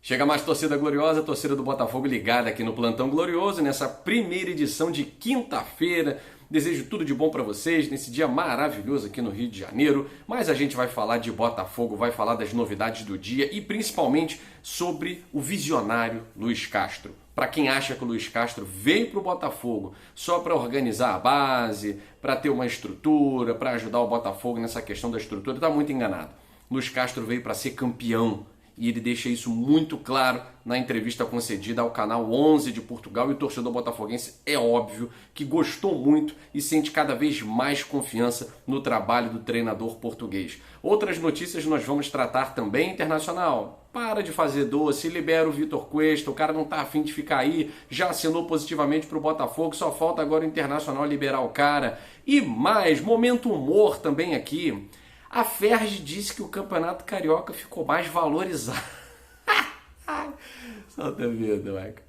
Chega mais torcida gloriosa, torcida do Botafogo ligada aqui no Plantão Glorioso, nessa primeira edição de quinta-feira. Desejo tudo de bom para vocês nesse dia maravilhoso aqui no Rio de Janeiro, mas a gente vai falar de Botafogo, vai falar das novidades do dia e principalmente sobre o visionário Luiz Castro. Para quem acha que o Luiz Castro veio para o Botafogo só para organizar a base, para ter uma estrutura, para ajudar o Botafogo nessa questão da estrutura, está muito enganado. Luiz Castro veio para ser campeão. E ele deixa isso muito claro na entrevista concedida ao canal 11 de Portugal. E o torcedor botafoguense é óbvio que gostou muito e sente cada vez mais confiança no trabalho do treinador português. Outras notícias nós vamos tratar também internacional. Para de fazer doce, libera o Vitor Cuesta, o cara não tá afim de ficar aí, já assinou positivamente para o Botafogo, só falta agora o Internacional liberar o cara. E mais, momento humor também aqui. A Ferg disse que o Campeonato Carioca ficou mais valorizado. Solta a vida, Mike.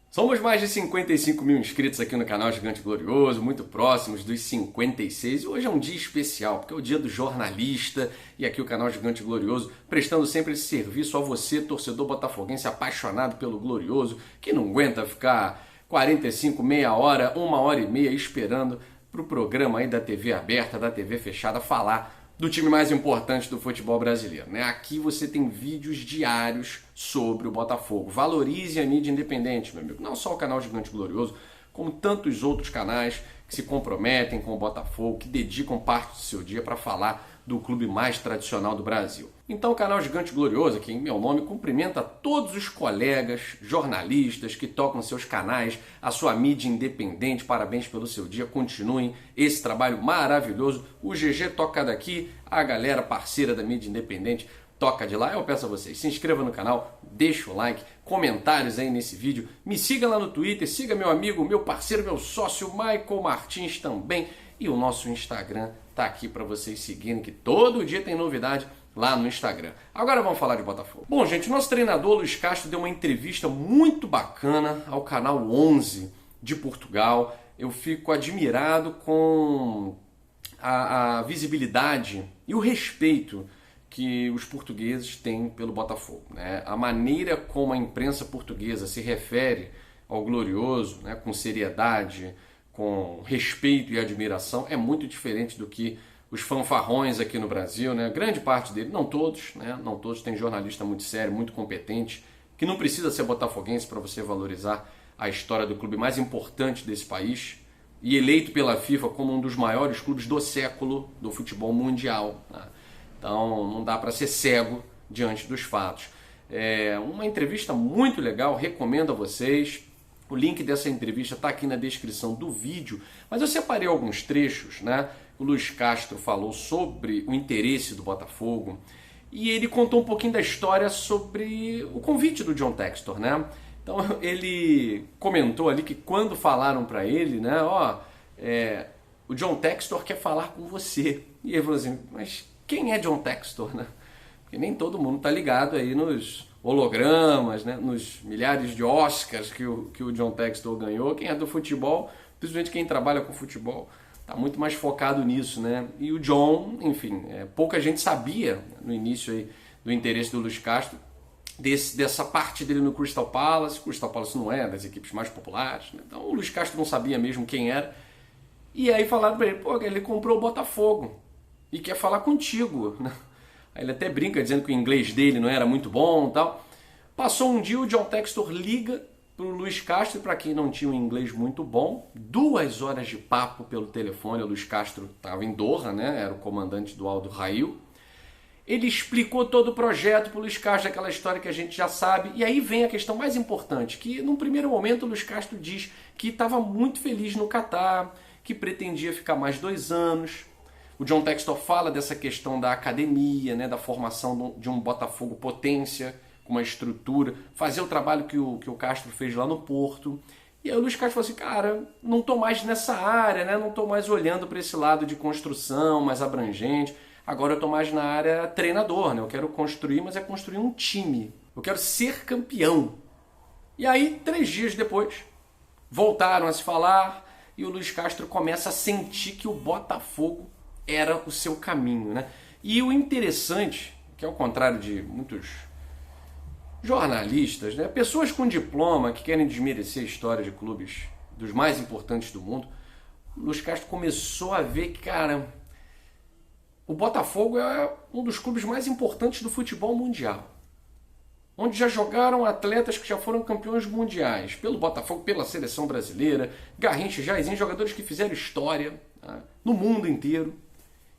Somos mais de 55 mil inscritos aqui no canal Gigante Glorioso, muito próximos dos 56. E hoje é um dia especial, porque é o dia do jornalista. E aqui o canal Gigante Glorioso, prestando sempre esse serviço a você, torcedor botafoguense apaixonado pelo Glorioso, que não aguenta ficar 45, meia hora, 1h30 esperando para o programa aí da TV aberta, da TV fechada, falar do time mais importante do futebol brasileiro, né? Aqui você tem vídeos diários sobre o Botafogo. Valorize a mídia independente, meu amigo. Não só o canal Gigante Glorioso, como tantos outros canais que se comprometem com o Botafogo, que dedicam parte do seu dia para falar do clube mais tradicional do Brasil. Então o canal Gigante Glorioso, aqui em meu nome, cumprimenta todos os colegas jornalistas que tocam seus canais, a sua mídia independente. Parabéns pelo seu dia, continuem esse trabalho maravilhoso. O GG toca daqui, a galera parceira da mídia independente toca de lá. Eu peço a vocês, se inscreva no canal, deixa o like, comentários aí nesse vídeo, me siga lá no Twitter, siga meu amigo, meu parceiro, meu sócio Michael Martins também, e o nosso Instagram tá aqui para vocês seguirem, que todo dia tem novidade lá no Instagram. Agora vamos falar de Botafogo. Bom, gente, o nosso treinador Luiz Castro deu uma entrevista muito bacana ao canal 11 de Portugal. Eu fico admirado com a visibilidade e o respeito que os portugueses têm pelo Botafogo, né? A maneira como a imprensa portuguesa se refere ao Glorioso, né, com seriedade, com respeito e admiração, é muito diferente do que os fanfarrões aqui no Brasil, né? Grande parte deles, não todos, né? Não todos, tem jornalista muito sério, muito competente, que não precisa ser botafoguense para você valorizar a história do clube mais importante desse país e eleito pela FIFA como um dos maiores clubes do século do futebol mundial, né? Então não dá para ser cego diante dos fatos. É uma entrevista muito legal, recomendo a vocês. O link dessa entrevista está aqui na descrição do vídeo, mas eu separei alguns trechos, né? O Luiz Castro falou sobre o interesse do Botafogo e ele contou um pouquinho da história sobre o convite do John Textor, né? Então ele comentou ali que quando falaram para ele, né? O John Textor quer falar com você. E ele falou assim, mas quem é John Textor, né? Porque nem todo mundo está ligado aí nos hologramas, né? Nos milhares de Oscars que o John Textor ganhou. Quem é do futebol, principalmente quem trabalha com futebol, está muito mais focado nisso, né? E o John, enfim, pouca gente sabia no início aí do interesse do Luiz Castro, dessa parte dele no Crystal Palace. Crystal Palace não é das equipes mais populares, né? Então o Luiz Castro não sabia mesmo quem era. E aí falaram para ele, pô, ele comprou o Botafogo e quer falar contigo, né? Aí ele até brinca dizendo que o inglês dele não era muito bom e tal. Passou um dia, o John Textor liga para o Luiz Castro, e para quem não tinha um inglês muito bom, 2 horas de papo pelo telefone. O Luiz Castro estava em Doha, né? Era o comandante do Al Rail. Ele explicou todo o projeto para o Luiz Castro, aquela história que a gente já sabe. E aí vem a questão mais importante, que num primeiro momento o Luiz Castro diz que estava muito feliz no Catar, que pretendia ficar mais 2 anos. O John Textor fala dessa questão da academia, né, da formação de um Botafogo potência, com uma estrutura, fazer o trabalho que o Castro fez lá no Porto. E aí o Luiz Castro falou assim, cara, não estou mais nessa área, né, não estou mais olhando para esse lado de construção mais abrangente, agora eu estou mais na área treinador, né, eu quero construir, mas é construir um time, eu quero ser campeão. E aí, 3 dias depois, voltaram a se falar e o Luiz Castro começa a sentir que o Botafogo era o seu caminho, né? E o interessante, que ao contrário de muitos jornalistas, né, pessoas com diploma que querem desmerecer a história de clubes dos mais importantes do mundo, o Luiz Castro começou a ver que, cara, o Botafogo é um dos clubes mais importantes do futebol mundial, onde já jogaram atletas que já foram campeões mundiais, pelo Botafogo, pela seleção brasileira, Garrincha, Jairzinho, jogadores que fizeram história, tá, no mundo inteiro.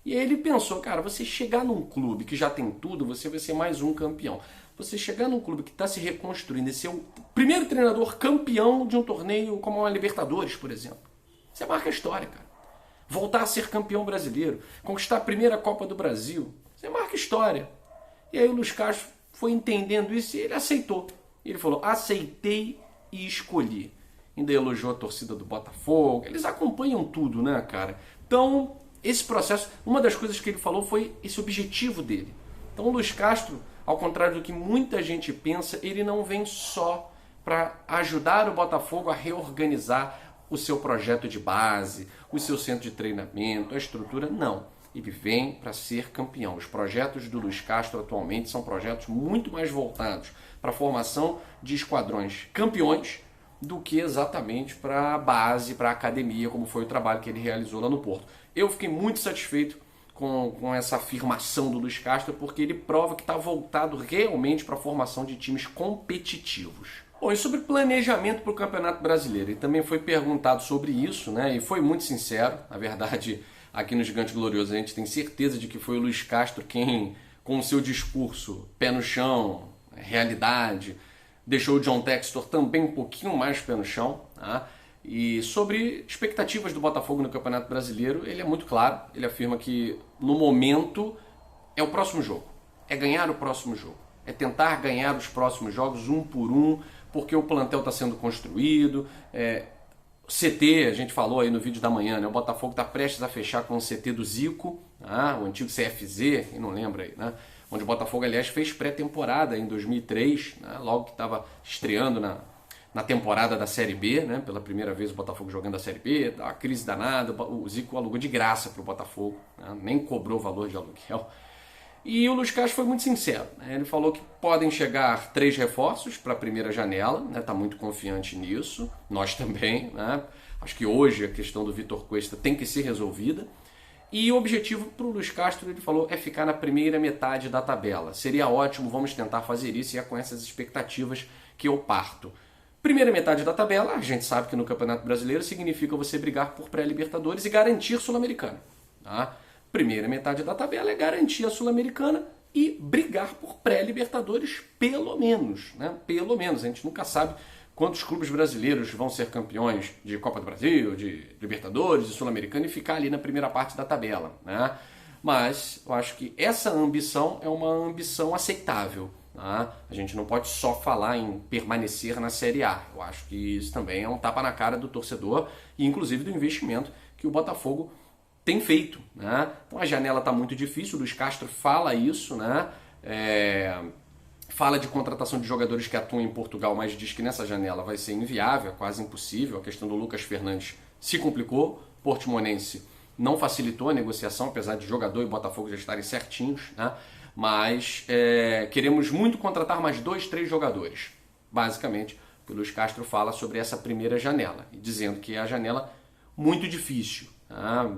E aí ele pensou, cara, você chegar num clube que já tem tudo, você vai ser mais um campeão. Você chegar num clube que está se reconstruindo e ser o primeiro treinador campeão de um torneio como uma Libertadores, por exemplo. Você marca a história, cara. Voltar a ser campeão brasileiro, conquistar a primeira Copa do Brasil, você marca história. E aí o Luiz Castro foi entendendo isso e ele aceitou. Ele falou, aceitei e escolhi. Ainda elogiou a torcida do Botafogo. Eles acompanham tudo, né, cara? Então, esse processo, uma das coisas que ele falou foi esse objetivo dele. Então o Luiz Castro, ao contrário do que muita gente pensa, ele não vem só para ajudar o Botafogo a reorganizar o seu projeto de base, o seu centro de treinamento, a estrutura, não. Ele vem para ser campeão. Os projetos do Luiz Castro atualmente são projetos muito mais voltados para a formação de esquadrões campeões do que exatamente para a base, para a academia, como foi o trabalho que ele realizou lá no Porto. Eu fiquei muito satisfeito com essa afirmação do Luiz Castro, porque ele prova que está voltado realmente para a formação de times competitivos. Bom, e sobre planejamento para o Campeonato Brasileiro? Ele também foi perguntado sobre isso, né? E foi muito sincero. Na verdade, aqui no Gigante Glorioso a gente tem certeza de que foi o Luiz Castro quem, com o seu discurso pé no chão, realidade, deixou o John Textor também um pouquinho mais pé no chão, tá? E sobre expectativas do Botafogo no Campeonato Brasileiro, ele é muito claro. Ele afirma que no momento é o próximo jogo, é ganhar o próximo jogo, é tentar ganhar os próximos jogos um por um, porque o plantel está sendo construído. CT, a gente falou aí no vídeo da manhã, né? O Botafogo está prestes a fechar com o CT do Zico, tá? O antigo CFZ, quem não lembra aí, né? Onde o Botafogo, aliás, fez pré-temporada em 2003, né? Logo que estava estreando na temporada da Série B, né? Pela primeira vez o Botafogo jogando a Série B, a crise danada, o Zico alugou de graça para o Botafogo, né? Nem cobrou valor de aluguel. E o Luiz Castro foi muito sincero, né? Ele falou que podem chegar 3 reforços para a primeira janela, né? Tá muito confiante nisso, nós também, né? Acho que hoje a questão do Vitor Cuesta tem que ser resolvida. E o objetivo para o Luiz Castro, ele falou, é ficar na primeira metade da tabela. Seria ótimo, vamos tentar fazer isso, e é com essas expectativas que eu parto. Primeira metade da tabela, a gente sabe que no Campeonato Brasileiro significa você brigar por pré-Libertadores e garantir Sul-Americana, tá? Primeira metade da tabela é garantir a Sul-Americana e brigar por pré-Libertadores, pelo menos, né? Pelo menos. A gente nunca sabe quantos clubes brasileiros vão ser campeões de Copa do Brasil, de Libertadores, de Sul-Americana e ficar ali na primeira parte da tabela, né? Mas eu acho que essa ambição é uma ambição aceitável, tá? A gente não pode só falar em permanecer na Série A. Eu acho que isso também é um tapa na cara do torcedor e inclusive do investimento que o Botafogo tem feito, né? Então a janela está muito difícil, o Luiz Castro fala isso, né? Fala de contratação de jogadores que atuam em Portugal, mas diz que nessa janela vai ser inviável, é quase impossível. A questão do Lucas Fernandes se complicou, Portimonense não facilitou a negociação, apesar de jogador e Botafogo já estarem certinhos, né? Mas queremos muito contratar mais 2, 3 jogadores. Basicamente, o Luiz Castro fala sobre essa primeira janela, dizendo que é a janela muito difícil,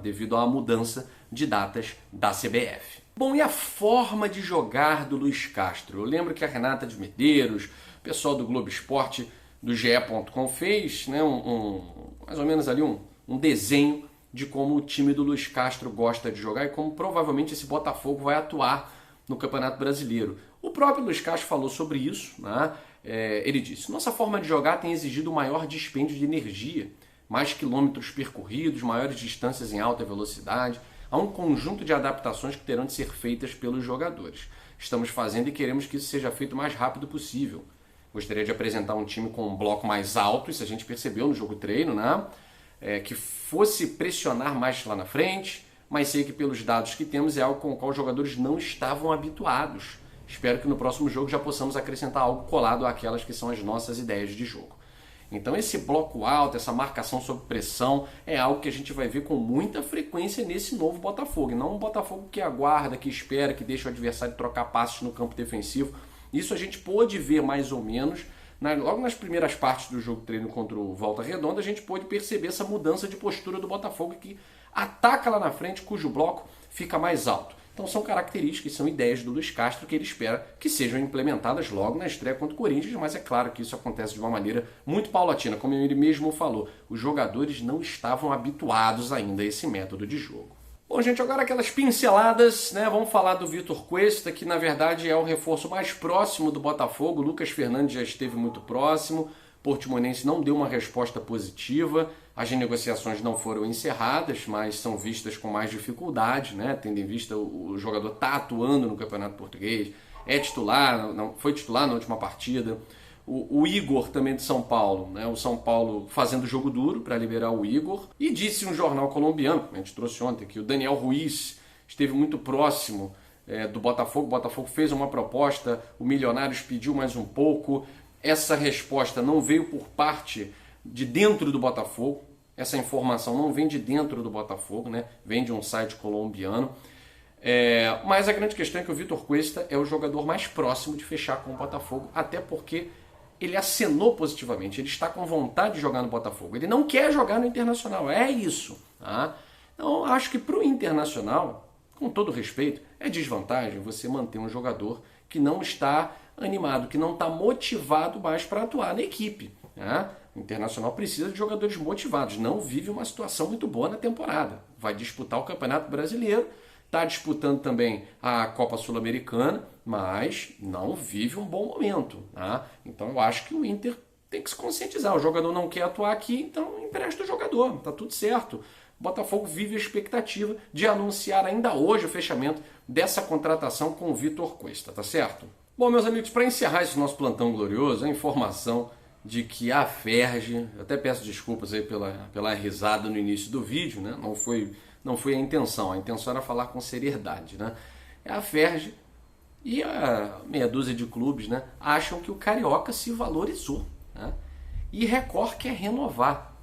devido à mudança de datas da CBF. Bom, e a forma de jogar do Luiz Castro? Eu lembro que a Renata de Medeiros, o pessoal do Globo Esporte, do GE.com, fez, né, mais ou menos ali um desenho de como o time do Luiz Castro gosta de jogar e como provavelmente esse Botafogo vai atuar no Campeonato Brasileiro. O próprio Luiz Castro falou sobre isso, né? Ele disse, nossa forma de jogar tem exigido um maior dispêndio de energia, mais quilômetros percorridos, maiores distâncias em alta velocidade. Há um conjunto de adaptações que terão de ser feitas pelos jogadores. Estamos fazendo e queremos que isso seja feito o mais rápido possível. Gostaria de apresentar um time com um bloco mais alto, isso a gente percebeu no jogo treino, né? Que fosse pressionar mais lá na frente, mas sei que pelos dados que temos é algo com o qual os jogadores não estavam habituados. Espero que no próximo jogo já possamos acrescentar algo colado àquelas que são as nossas ideias de jogo. Então esse bloco alto, essa marcação sob pressão é algo que a gente vai ver com muita frequência nesse novo Botafogo. E não um Botafogo que aguarda, que espera, que deixa o adversário trocar passes no campo defensivo. Isso a gente pôde ver mais ou menos. Logo nas primeiras partes do jogo treino contra o Volta Redonda, a gente pôde perceber essa mudança de postura do Botafogo que ataca lá na frente, cujo bloco fica mais alto. Então são características, são ideias do Luiz Castro que ele espera que sejam implementadas logo na estreia contra o Corinthians, mas é claro que isso acontece de uma maneira muito paulatina, como ele mesmo falou. Os jogadores não estavam habituados ainda a esse método de jogo. Bom, gente, agora aquelas pinceladas, né? Vamos falar do Vitor Cuesta, que na verdade é o reforço mais próximo do Botafogo. O Lucas Fernandes já esteve muito próximo. Portimonense não deu uma resposta positiva. As negociações não foram encerradas, mas são vistas com mais dificuldade, né? Tendo em vista o jogador tá atuando no Campeonato Português, é titular, foi titular na última partida. O Igor também de São Paulo, né? O São Paulo fazendo jogo duro para liberar o Igor. E disse um jornal colombiano, a gente trouxe ontem, que o Daniel Ruiz esteve muito próximo do Botafogo. O Botafogo fez uma proposta, o Milionários pediu mais um pouco. Essa resposta não veio por parte de dentro do Botafogo. Essa informação não vem de dentro do Botafogo, né? Vem de um site colombiano. Mas a grande questão é que o Vitor Cuesta é o jogador mais próximo de fechar com o Botafogo, até porque ele acenou positivamente, ele está com vontade de jogar no Botafogo, ele não quer jogar no Internacional, é isso. Tá? Então acho que para o Internacional, com todo respeito, é desvantagem você manter um jogador que não está animado, que não está motivado mais para atuar na equipe. Né? O Internacional precisa de jogadores motivados, não vive uma situação muito boa na temporada, vai disputar o Campeonato Brasileiro, está disputando também a Copa Sul-Americana, mas não vive um bom momento. Tá? Então eu acho que o Inter tem que se conscientizar. O jogador não quer atuar aqui, então empresta o jogador. Está tudo certo. O Botafogo vive a expectativa de anunciar ainda hoje o fechamento dessa contratação com o Vitor Cuesta. Tá certo? Bom, meus amigos, para encerrar esse nosso plantão glorioso, a informação de que a Ferge, eu até peço desculpas aí pela risada no início do vídeo, né? Não foi a intenção era falar com seriedade, né? A Ferge e a meia dúzia de clubes, né, acham que o Carioca se valorizou, né? E Record quer renovar.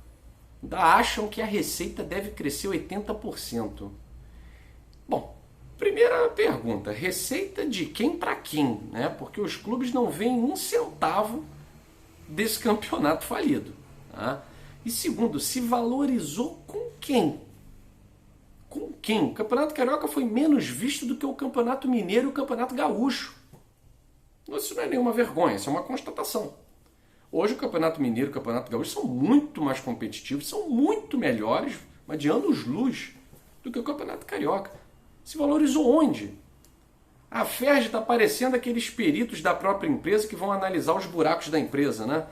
Ainda acham que a receita deve crescer 80%. Bom, primeira pergunta, receita de quem para quem? Né? Porque os clubes não veem um centavo desse campeonato falido. Tá? E segundo, se valorizou com quem? Com quem? O Campeonato Carioca foi menos visto do que o Campeonato Mineiro e o Campeonato Gaúcho. Isso não é nenhuma vergonha, isso é uma constatação. Hoje o Campeonato Mineiro e o Campeonato Gaúcho são muito mais competitivos, são muito melhores, mas de anos-luz, do que o Campeonato Carioca. Se valorizou onde? A Ferge está parecendo aqueles peritos da própria empresa que vão analisar os buracos da empresa, né?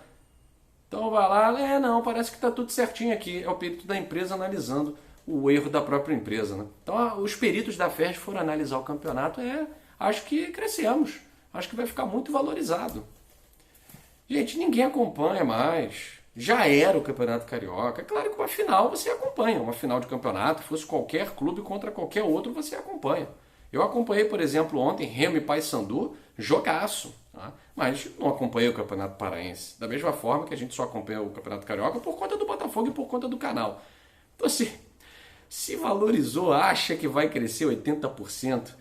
Então vai lá, não, parece que está tudo certinho aqui. É o perito da empresa analisando o erro da própria empresa, né? Então os peritos da Ferge foram analisar o campeonato, acho que crescemos, acho que vai ficar muito valorizado. Gente, ninguém acompanha mais, já era o Campeonato Carioca, é claro que uma final você acompanha, uma final de campeonato, fosse qualquer clube contra qualquer outro, você acompanha. Eu acompanhei, por exemplo, ontem Remo e Paysandu, jogaço, tá? Mas não acompanhei o Campeonato Paraense, da mesma forma que a gente só acompanha o Campeonato Carioca por conta do Botafogo e por conta do canal. Então assim, se valorizou, acha que vai crescer 80%,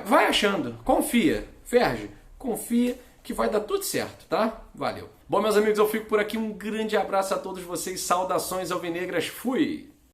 vai achando, confia, Ferge, confia que vai dar tudo certo, tá? Valeu. Bom, meus amigos, eu fico por aqui, um grande abraço a todos vocês, saudações alvinegras, fui!